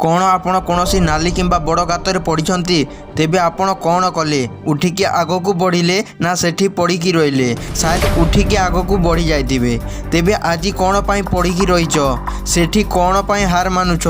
कौन आपण कौन नाली किंबा बड़ गातर पड़ती तेबे आपण कौन कले उठिकी आग को बढ़िले ना सेठी पड़िकी रहिले शायद उठिकी आग को बढ़ी जाइतिबे। तेबे आज कौन पाई पड़िकी रहीच सेठी कौन पाई हार मानुछ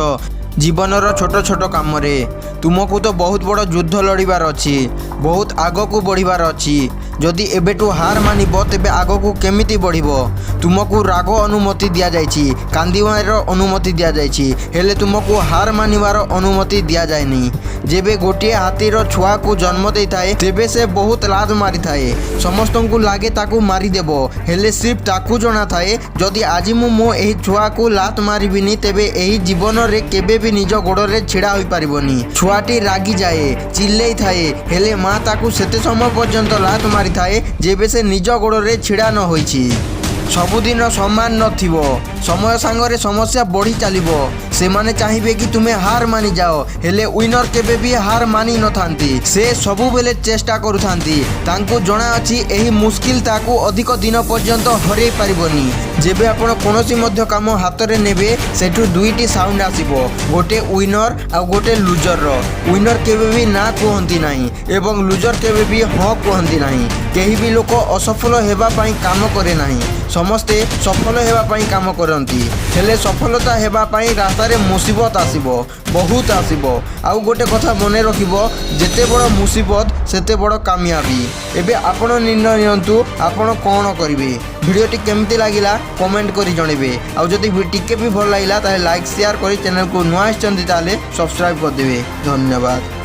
जीवनर छोट छोट काम रे तुमको तो बहुत बड़ युद्ध लड़बार अच्छी बहुत आग को बढ़िबार अच्छी जदि एबेटू हार मानिब तेबे आग को केमिति बढ़िबो तुमको राग अनुमति दिया जाइछि कांदिबार अनुमति दिया जाइछि हेले तुमको हार मानिबार अनुमति दिया जाएनी। जेबे गोटे हाथीर छुआ को जन्म देई थाए तेबे से बहुत लाज मारी थाए समस्त को लागे ताकू मारी देबो हेले सिर्फ ताकू जना थाए जदि आज मो एही छुआ को लात मारिबिनी तेबे एही जीवन रे केबे भी निज गोड़े छिड़ा होई पारिबोनी। छुआटी रागी जाए चिल्लई थाए हेले माँ ताकू सेते समय पर्यंत लात मारी थाए जेबे से निज गोड़े छिड़ा न होइछि। सबुदिन समान नथिबो समय सांगरे समस्या बढ़ी चलिबो सेमाने चाहिए कि तुम्हें हार मानि जाओ हेले विनर केबे भी हार मानि न थांती से सबु बेले चेष्टा करूथांती तांको जणा अछि एही मुश्किल ताकू अधिक दिन पर्यंत हरै पारिबोनी। जेबे आपण कोनोसी मध्य काम हाथ रे नेबे सेठू दुईटी साउंड आसीबो गोटे विनर आ गोटे लूजर रो विनर केबे भी ना कहंती नाही एवं लूजर केबे भी हां कहंती नाही। केही भी लोक असफल हेबा पई काम करे नाही समस्ते सफल हेबा पई काम करंती हेले सफलता हेबा पई रास्ता रे मुसीबत आसीबो बहुत आसीबो। आउ गोटे कथा मने रखिबो जेते बड़ मुसीबत सेते बड़ कामयाबी। एबे आपण निर्णय नियंतु आपण कोन करिवे। वीडियोटी केमती लागिला कमेंट करी जणेबे आउ जदि टिके भी भल लागिला ताले लाइक शेयर करी चैनल को नुआ आछंती ताले सब्सक्राइब कर देबे। धन्यवाद।